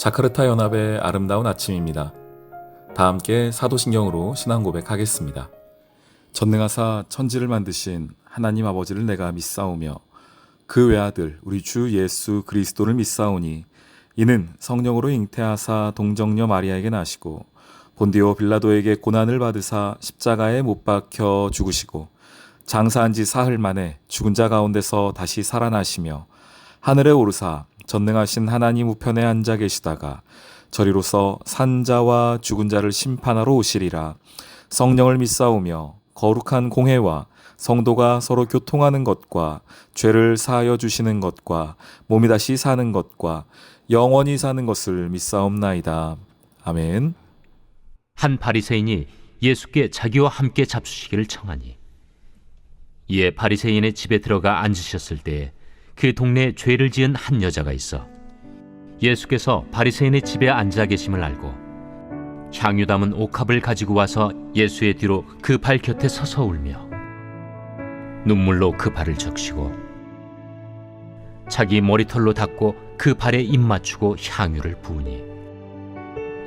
자카르타 연합의 아름다운 아침입니다. 다 함께 사도신경으로 신앙 고백하겠습니다. 전능하사 천지를 만드신 하나님 아버지를 내가 믿사오며 그 외아들 우리 주 예수 그리스도를 믿사오니 이는 성령으로 잉태하사 동정녀 마리아에게 나시고 본디오 빌라도에게 고난을 받으사 십자가에 못 박혀 죽으시고 장사한 지 사흘 만에 죽은 자 가운데서 다시 살아나시며 하늘에 오르사 전능하신 하나님 우편에 앉아 계시다가 저리로서 산자와 죽은 자를 심판하러 오시리라. 성령을 믿사오며 거룩한 공회와 성도가 서로 교통하는 것과 죄를 사하여 주시는 것과 몸이 다시 사는 것과 영원히 사는 것을 믿사옵나이다. 아멘. 한 바리새인이 예수께 자기와 함께 잡수시기를 청하니 이에 바리새인의 집에 들어가 앉으셨을 때에 그 동네에 죄를 지은 한 여자가 있어 예수께서 바리새인의 집에 앉아 계심을 알고 향유 담은 옥합을 가지고 와서 예수의 뒤로 그 발 곁에 서서 울며 눈물로 그 발을 적시고 자기 머리털로 닦고 그 발에 입 맞추고 향유를 부으니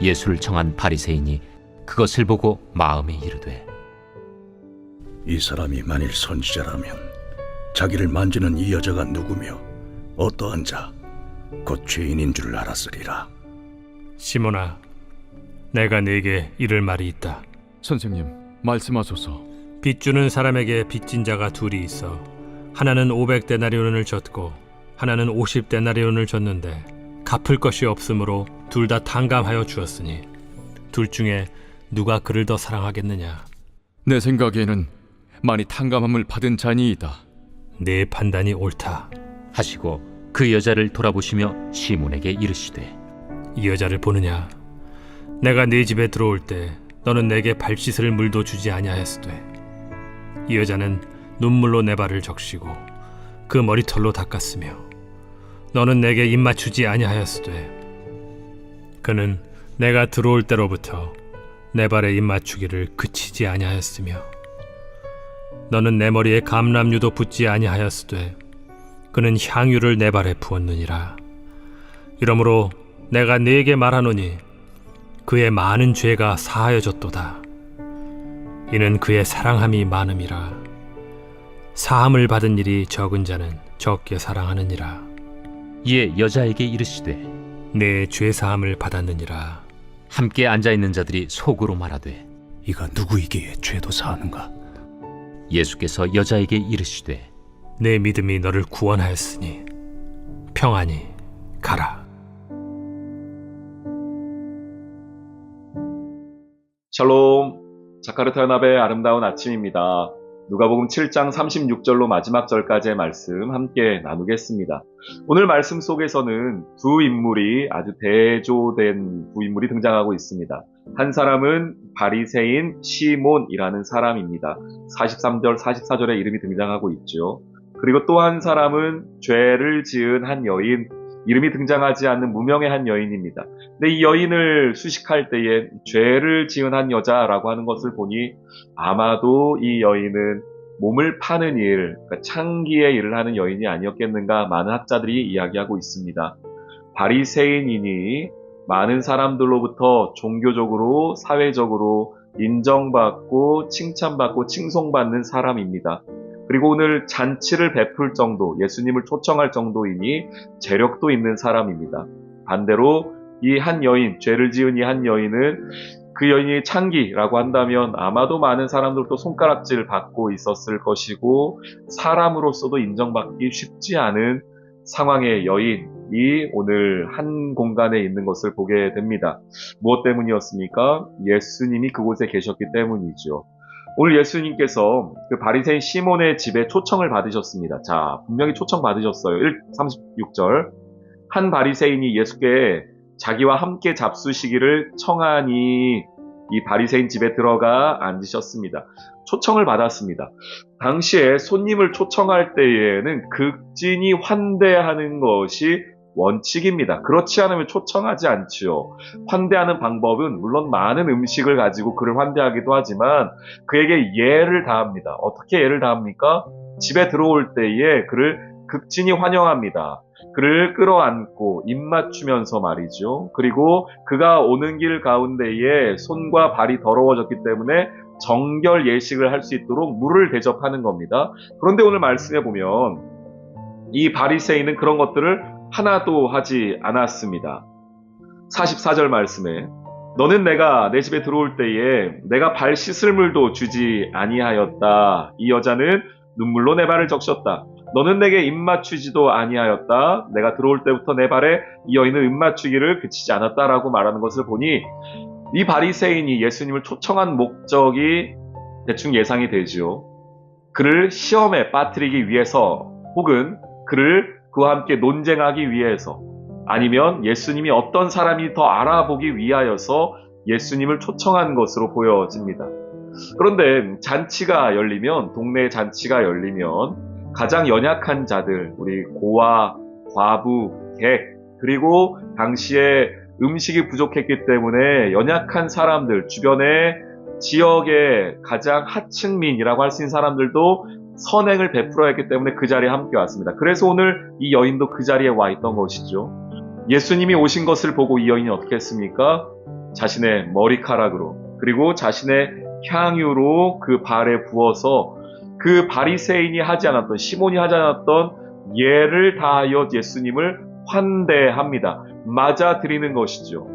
예수를 청한 바리새인이 그것을 보고 마음에 이르되 이 사람이 만일 선지자라면 자기를 만지는 이 여자가 누구며 어떠한 자 곧 죄인인 줄 알았으리라. 시몬아, 내가 네게 이를 말이 있다. 선생님, 말씀하소서. 빚주는 사람에게 빚진 자가 둘이 있어 하나는 500데나리온을 줬고 하나는 50데나리온을 줬는데 갚을 것이 없으므로 둘 다 탕감하여 주었으니 둘 중에 누가 그를 더 사랑하겠느냐? 내 생각에는 많이 탕감함을 받은 자니이다. 네 판단이 옳다. 하시고 그 여자를 돌아보시며 시몬에게 이르시되 이 여자를 보느냐? 내가 네 집에 들어올 때 너는 내게 발 씻을 물도 주지 아니하였으되 이 여자는 눈물로 내 발을 적시고 그 머리털로 닦았으며 너는 내게 입 맞추지 아니하였으되 그는 내가 들어올 때로부터 내 발에 입 맞추기를 그치지 아니하였으며 너는 내 머리에 감람유도 붓지 아니하였으되 그는 향유를 내 발에 부었느니라. 이러므로 내가 네게 말하노니 그의 많은 죄가 사하여졌도다. 이는 그의 사랑함이 많음이라. 사함을 받은 일이 적은 자는 적게 사랑하느니라. 이에 여자에게 이르시되 내 죄 사함을 받았느니라. 함께 앉아있는 자들이 속으로 말하되 이가 누구이기에 죄도 사하는가? 예수께서 여자에게 이르시되 내 믿음이 너를 구원하였으니 평안히 가라. 샬롬, 자카르타 연합의 아름다운 아침입니다. 누가복음 7장 36절로 마지막 절까지의 말씀 함께 나누겠습니다. 오늘 말씀 속에서는 두 인물이 아주 대조된 두 인물이 등장하고 있습니다. 한 사람은 바리새인 시몬이라는 사람입니다. 43절, 44절에 이름이 등장하고 있죠. 그리고 또 한 사람은 죄를 지은 한 여인, 이름이 등장하지 않는 무명의 한 여인입니다. 근데 이 여인을 수식할 때에 죄를 지은 한 여자라고 하는 것을 보니 아마도 이 여인은 몸을 파는 일, 그러니까 창기의 일을 하는 여인이 아니었겠는가 많은 학자들이 이야기하고 있습니다. 바리새인이니 많은 사람들로부터 종교적으로, 사회적으로 인정받고 칭찬받고 칭송받는 사람입니다. 그리고 오늘 잔치를 베풀 정도, 예수님을 초청할 정도이니 재력도 있는 사람입니다. 반대로 이 한 여인, 죄를 지은 이 한 여인은 그 여인이 창기라고 한다면 아마도 많은 사람들도 손가락질 받고 있었을 것이고 사람으로서도 인정받기 쉽지 않은 상황의 여인이 오늘 한 공간에 있는 것을 보게 됩니다. 무엇 때문이었습니까? 예수님이 그곳에 계셨기 때문이죠. 오늘 예수님께서 그 바리새인 시몬의 집에 초청을 받으셨습니다. 자, 분명히 초청 받으셨어요. 36절. 한 바리새인이 예수께 자기와 함께 잡수시기를 청하니 이 바리새인 집에 들어가 앉으셨습니다. 초청을 받았습니다. 당시에 손님을 초청할 때에는 극진히 환대하는 것이 원칙입니다. 그렇지 않으면 초청하지 않지요. 환대하는 방법은 물론 많은 음식을 가지고 그를 환대하기도 하지만 그에게 예를 다합니다. 어떻게 예를 다합니까? 집에 들어올 때에 그를 극진히 환영합니다. 그를 끌어안고 입맞추면서 말이죠. 그리고 그가 오는 길 가운데에 손과 발이 더러워졌기 때문에 정결 예식을 할 수 있도록 물을 대접하는 겁니다. 그런데 오늘 말씀해 보면 이 바리새인은 그런 것들을 하나도 하지 않았습니다. 44절 말씀에 너는 내가 내 집에 들어올 때에 내가 발 씻을 물도 주지 아니하였다. 이 여자는 눈물로 내 발을 적셨다. 너는 내게 입맞추지도 아니하였다. 내가 들어올 때부터 내 발에 이 여인은 입맞추기를 그치지 않았다라고 말하는 것을 보니 이 바리새인이 예수님을 초청한 목적이 대충 예상이 되지요. 그를 시험에 빠뜨리기 위해서 혹은 그를 그와 함께 논쟁하기 위해서 아니면 예수님이 어떤 사람이 더 알아보기 위하여서 예수님을 초청한 것으로 보여집니다. 그런데 잔치가 열리면, 동네 잔치가 열리면 가장 연약한 자들, 우리 고아, 과부, 객, 그리고 당시에 음식이 부족했기 때문에 연약한 사람들, 주변의 지역의 가장 하층민이라고 할 수 있는 사람들도 선행을 베풀어야 했기 때문에 그 자리에 함께 왔습니다. 그래서 오늘 이 여인도 그 자리에 와 있던 것이죠. 예수님이 오신 것을 보고 이 여인이 어떻게 했습니까? 자신의 머리카락으로 그리고 자신의 향유로 그 발에 부어서 그 바리새인이 하지 않았던, 시몬이 하지 않았던 예를 다하여 예수님을 환대합니다. 맞아들이는 것이죠.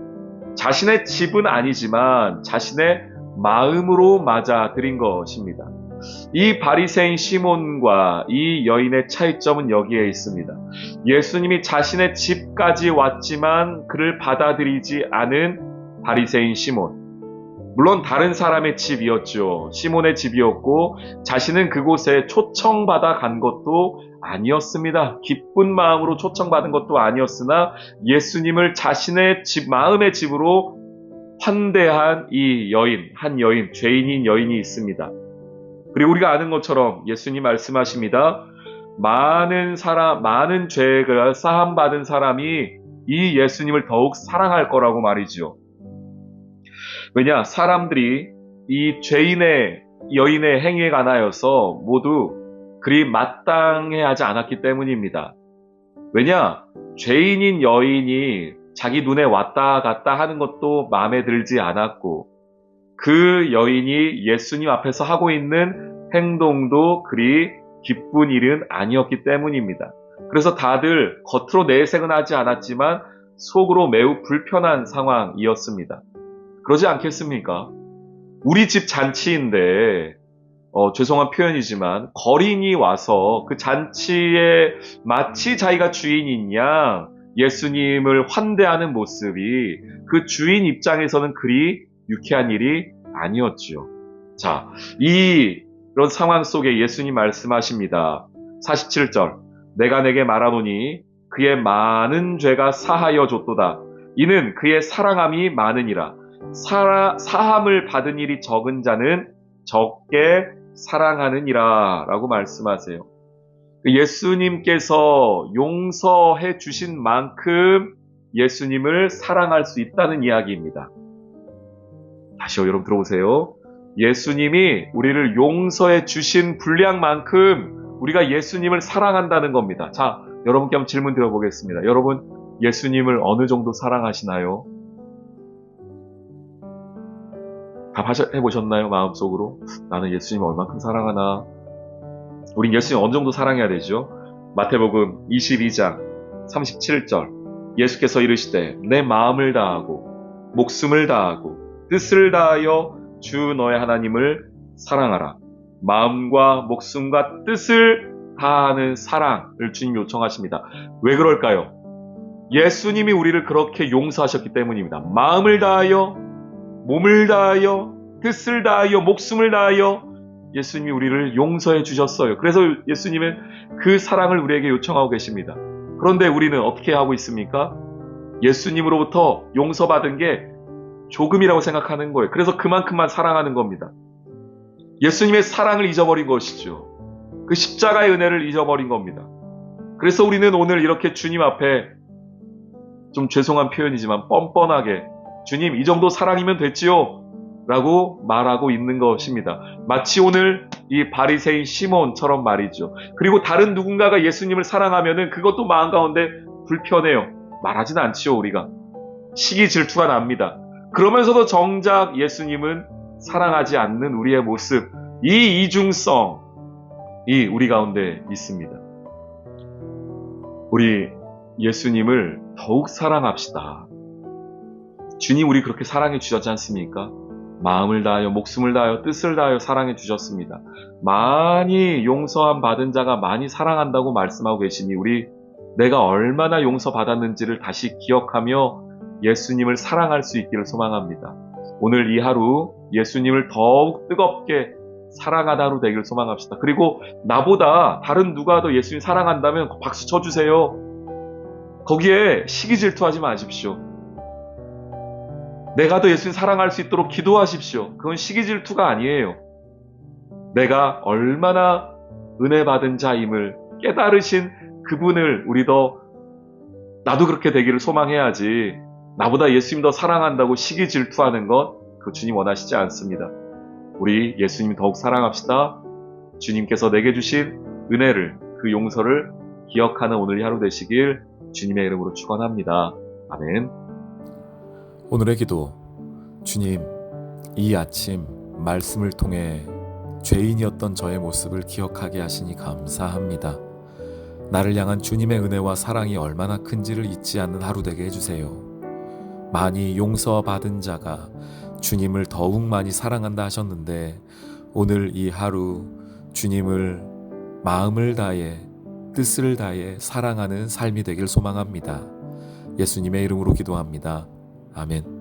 자신의 집은 아니지만 자신의 마음으로 맞아들인 것입니다. 이 바리새인 시몬과 이 여인의 차이점은 여기에 있습니다. 예수님이 자신의 집까지 왔지만 그를 받아들이지 않은 바리새인 시몬. 물론 다른 사람의 집이었죠. 시몬의 집이었고 자신은 그곳에 초청받아 간 것도 아니었습니다. 기쁜 마음으로 초청받은 것도 아니었으나 예수님을 자신의 집, 마음의 집으로 환대한 이 여인, 한 여인, 죄인인 여인이 있습니다. 그리고 우리가 아는 것처럼 예수님 말씀하십니다. 많은 죄가 사함받은 사람이 이 예수님을 더욱 사랑할 거라고 말이죠. 왜냐? 사람들이 이 죄인의 여인의 행위에 관하여서 모두 그리 마땅해 하지 않았기 때문입니다. 왜냐? 죄인인 여인이 자기 눈에 왔다 갔다 하는 것도 마음에 들지 않았고 그 여인이 예수님 앞에서 하고 있는 행동도 그리 기쁜 일은 아니었기 때문입니다. 그래서 다들 겉으로 내색은 하지 않았지만 속으로 매우 불편한 상황이었습니다. 그러지 않겠습니까? 우리 집 잔치인데 죄송한 표현이지만 거린이 와서 그 잔치에 마치 자기가 주인인 양 예수님을 환대하는 모습이 그 주인 입장에서는 그리 유쾌한 일이 아니었지요. 자, 이런 상황 속에 예수님 말씀하십니다. 47절 내가 내게 말하노니 그의 많은 죄가 사하여 줬도다. 이는 그의 사랑함이 많으니라. 사함을 받은 일이 적은 자는 적게 사랑하느니라 라고 말씀하세요. 예수님께서 용서해 주신 만큼 예수님을 사랑할 수 있다는 이야기입니다. 다시요, 여러분 들어보세요. 예수님이 우리를 용서해 주신 분량만큼 우리가 예수님을 사랑한다는 겁니다. 자, 여러분께 한번 질문 드려보겠습니다. 여러분, 예수님을 어느 정도 사랑하시나요? 해보셨나요? 마음속으로? 나는 예수님을 얼만큼 사랑하나? 우린 예수님 어느 정도 사랑해야 되죠? 마태복음 22장 37절 예수께서 이르시되 내 마음을 다하고 목숨을 다하고 뜻을 다하여 주 너의 하나님을 사랑하라. 마음과 목숨과 뜻을 다하는 사랑을 주님 요청하십니다. 왜 그럴까요? 예수님이 우리를 그렇게 용서하셨기 때문입니다. 마음을 다하여, 몸을 다하여, 뜻을 다하여, 목숨을 다하여 예수님이 우리를 용서해 주셨어요. 그래서 예수님은 그 사랑을 우리에게 요청하고 계십니다. 그런데 우리는 어떻게 하고 있습니까? 예수님으로부터 용서받은 게 조금이라고 생각하는 거예요. 그래서 그만큼만 사랑하는 겁니다. 예수님의 사랑을 잊어버린 것이죠. 그 십자가의 은혜를 잊어버린 겁니다. 그래서 우리는 오늘 이렇게 주님 앞에 좀 죄송한 표현이지만 뻔뻔하게 주님 이 정도 사랑이면 됐지요? 라고 말하고 있는 것입니다. 마치 오늘 이 바리새인 시몬처럼 말이죠. 그리고 다른 누군가가 예수님을 사랑하면은 그것도 마음 가운데 불편해요. 말하진 않지요, 우리가. 시기 질투가 납니다. 그러면서도 정작 예수님은 사랑하지 않는 우리의 모습, 이 이중성이 우리 가운데 있습니다. 우리 예수님을 더욱 사랑합시다. 주님 우리 그렇게 사랑해 주셨지 않습니까? 마음을 다하여 목숨을 다하여 뜻을 다하여 사랑해 주셨습니다. 많이 용서함 받은 자가 많이 사랑한다고 말씀하고 계시니 우리 내가 얼마나 용서받았는지를 다시 기억하며 예수님을 사랑할 수 있기를 소망합니다. 오늘 이 하루 예수님을 더욱 뜨겁게 사랑하는 하루 되기를 소망합시다. 그리고 나보다 다른 누가 더 예수님 사랑한다면 박수 쳐주세요. 거기에 시기 질투하지 마십시오. 내가 더 예수님 사랑할 수 있도록 기도하십시오. 그건 시기 질투가 아니에요. 내가 얼마나 은혜 받은 자임을 깨달으신 그분을 우리도 나도 그렇게 되기를 소망해야지, 나보다 예수님 더 사랑한다고 시기 질투하는 것, 그 주님 원하시지 않습니다. 우리 예수님 더욱 사랑합시다. 주님께서 내게 주신 은혜를, 그 용서를 기억하는 오늘 하루 되시길 주님의 이름으로 축원합니다. 아멘. 오늘의 기도. 주님, 이 아침 말씀을 통해 죄인이었던 저의 모습을 기억하게 하시니 감사합니다. 나를 향한 주님의 은혜와 사랑이 얼마나 큰지를 잊지 않는 하루 되게 해주세요. 많이 용서받은 자가 주님을 더욱 많이 사랑한다 하셨는데, 오늘 이 하루 주님을 마음을 다해 뜻을 다해 사랑하는 삶이 되길 소망합니다. 예수님의 이름으로 기도합니다. 아멘.